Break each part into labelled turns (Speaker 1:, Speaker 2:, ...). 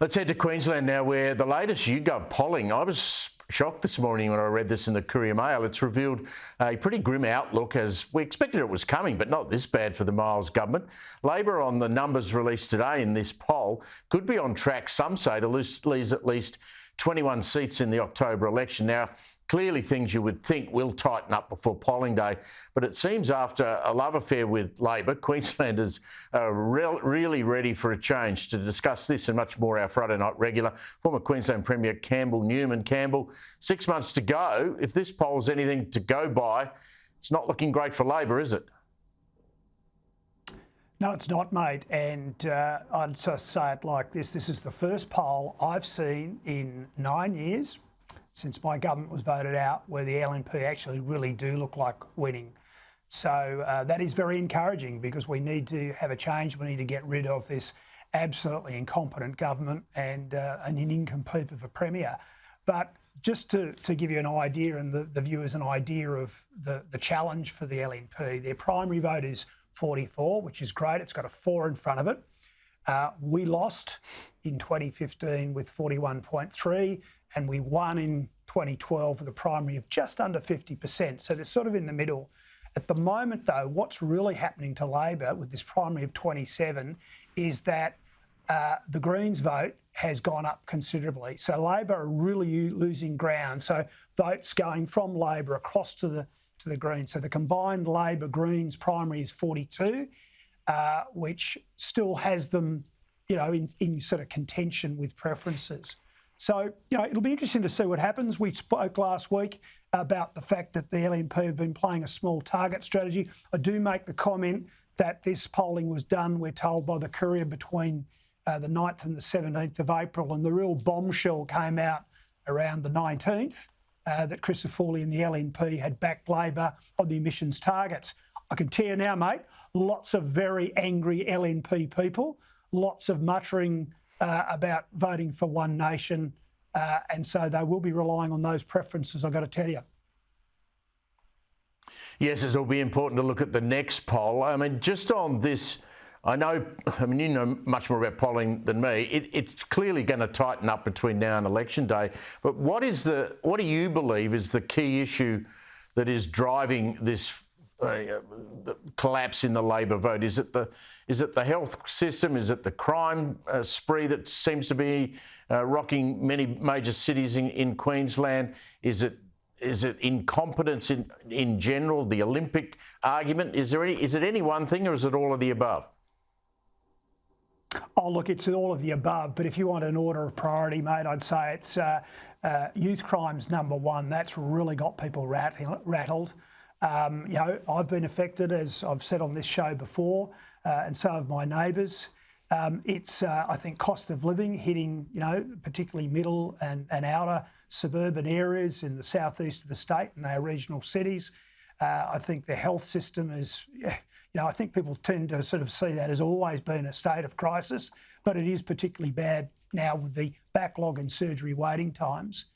Speaker 1: Let's head to Queensland now, where the latest YouGov polling, I was shocked this morning when I read this in the Courier Mail. It's revealed a pretty grim outlook, as we expected it was coming, but not this bad for the Miles government. Labor, on the numbers released today in this poll, could be on track, some say, to lose at least 21 seats in the October election. Now, clearly things you would think will tighten up before polling day, but it seems after a love affair with Labor, Queenslanders are really ready for a change. To discuss this and much more, our Friday night regular, former Queensland Premier Campbell Newman. Campbell, 6 months to go. If this poll's anything to go by, it's not looking great for Labor, is it?
Speaker 2: No, it's not, mate. And I'd just say it like this. This is the first poll I've seen in 9 years since my government was voted out where the LNP actually really do look like winning. So that is very encouraging, because we need to have a change. We need to get rid of this absolutely incompetent government and an nincompoop of a premier. But just to give you an idea, and the viewers an idea of the challenge for the LNP, their primary vote is 44, which is great. It's got a 4 in front of it. We lost in 2015 with 41.3, and we won in 2012 with a primary of just under 50%. So they're sort of in the middle. At the moment, though, what's really happening to Labor with this primary of 27 is that the Greens vote has gone up considerably. So Labor are really losing ground. So votes going from Labor across to the Greens. So the combined Labor-Greens primary is 42, which still has them, in sort of contention with preferences. So, it'll be interesting to see what happens. We spoke last week about the fact that the LNP have been playing a small target strategy. I do make the comment that this polling was done, we're told, by the Courier between the 9th and the 17th of April, and the real bombshell came out around the 19th, that Crisafulli and the LNP had backed Labor on the emissions targets. I can tell you now, mate, lots of very angry LNP people, lots of muttering about voting for One Nation, and so they will be relying on those preferences, I've got to tell you.
Speaker 1: Yes, it'll be important to look at the next poll. I mean, just on this, you know much more about polling than me. It's clearly going to tighten up between now and election day. But what do you believe is the key issue that is driving this the collapse in the Labor vote? Is it the health system? Is it the crime spree that seems to be rocking many major cities in Queensland? Is it incompetence in general? The Olympic argument? Is it any one thing, or is it all of the above?
Speaker 2: Oh, look, it's all of the above. But if you want an order of priority, mate, I'd say it's youth crime's number one. That's really got people rattled. I've been affected, as I've said on this show before, and so have my neighbours. It's, I think, cost of living hitting, particularly middle and outer suburban areas in the southeast of the state and our regional cities. I think the health system is, I think people tend to sort of see that as always being a state of crisis, but it is particularly bad now with the backlog in surgery waiting times.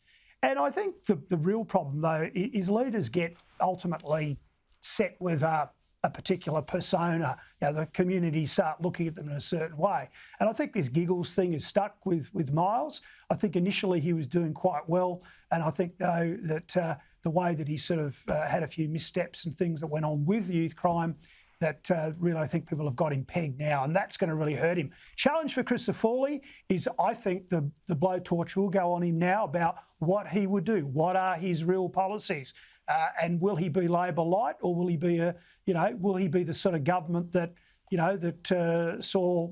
Speaker 2: And I think the real problem, though, is leaders get ultimately set with a particular persona. The community start looking at them in a certain way. And I think this giggles thing is stuck with Miles. I think initially he was doing quite well. And I think, though, that the way that he sort of had a few missteps and things that went on with youth crime, that really I think people have got him pegged now, and that's going to really hurt him. Challenge for Crisafulli is, I think, the blowtorch will go on him now about what he would do. What are his real policies? And will he be Labor light, or will he be will he be the sort of government that saw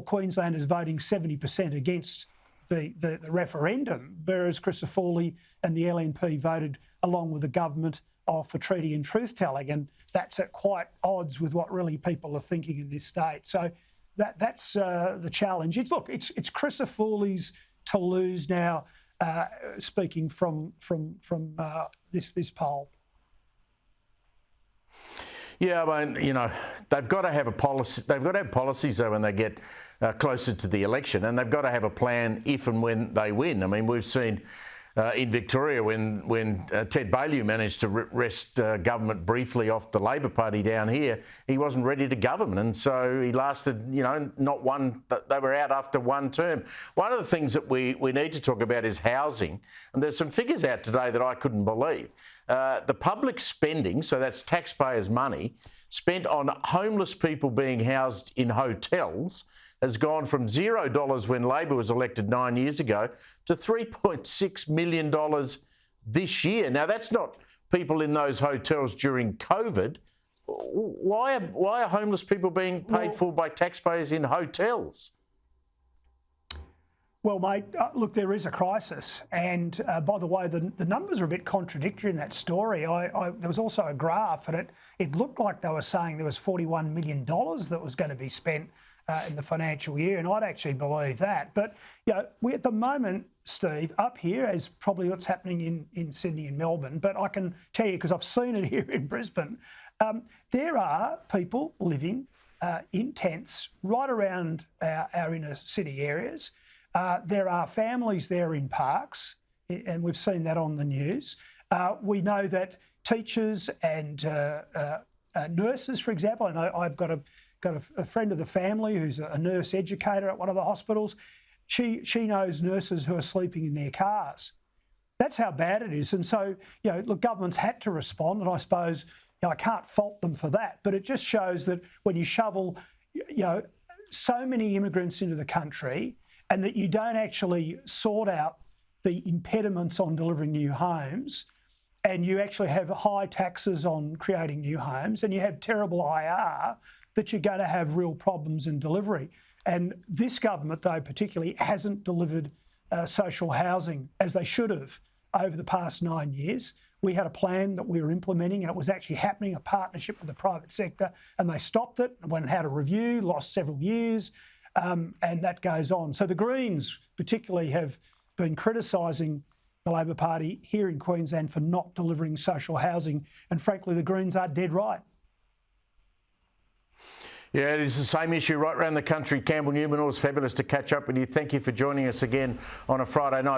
Speaker 2: Queenslanders voting 70% against the referendum, whereas Crisafulli and the LNP voted along with the government for treaty and truth-telling, and that's at quite odds with what really people are thinking in this state. So that's the challenge. It's Crisafulli's to lose now. Speaking from this poll.
Speaker 1: Yeah, I mean, they've got to have a policy. They've got to have policies though when they get closer to the election, and they've got to have a plan if and when they win. I mean, we've seen in Victoria when Ted Baillieu managed to wrest government briefly off the Labor Party down here. He wasn't ready to govern, and so he lasted, not one. They were out after one term. One of the things that we need to talk about is housing, and there's some figures out today that I couldn't believe. The public spending, so that's taxpayers' money, spent on homeless people being housed in hotels has gone from $0 when Labor was elected 9 years ago to $3.6 million this year. Now, that's not people in those hotels during COVID. Why are homeless people being paid for by taxpayers in hotels?
Speaker 2: Well, mate, look, there is a crisis. And by the way, the numbers are a bit contradictory in that story. There was also a graph, and it looked like they were saying there was $41 million that was going to be spent in the financial year, and I'd actually believe that. But we at the moment, Steve, up here, as probably what's happening in Sydney and Melbourne, but I can tell you, because I've seen it here in Brisbane, there are people living in tents right around our inner city areas. There are families there in parks, and we've seen that on the news. We know that teachers and nurses, for example, I know I've got a friend of the family who's a nurse educator at one of the hospitals. She knows nurses who are sleeping in their cars. That's how bad it is. And so, look, governments had to respond, and I suppose I can't fault them for that. But it just shows that when you shovel, so many immigrants into the country, and that you don't actually sort out the impediments on delivering new homes, and you actually have high taxes on creating new homes, and you have terrible IR, that you're going to have real problems in delivery. And this government, though, particularly hasn't delivered social housing as they should have over the past 9 years. We had a plan that we were implementing, and it was actually happening, a partnership with the private sector, and they stopped it, went and had a review, lost several years, and that goes on. So the Greens particularly have been criticising the Labor Party here in Queensland for not delivering social housing, and frankly, the Greens are dead right.
Speaker 1: Yeah, it is the same issue right around the country. Campbell Newman, always fabulous to catch up with you. Thank you for joining us again on a Friday night.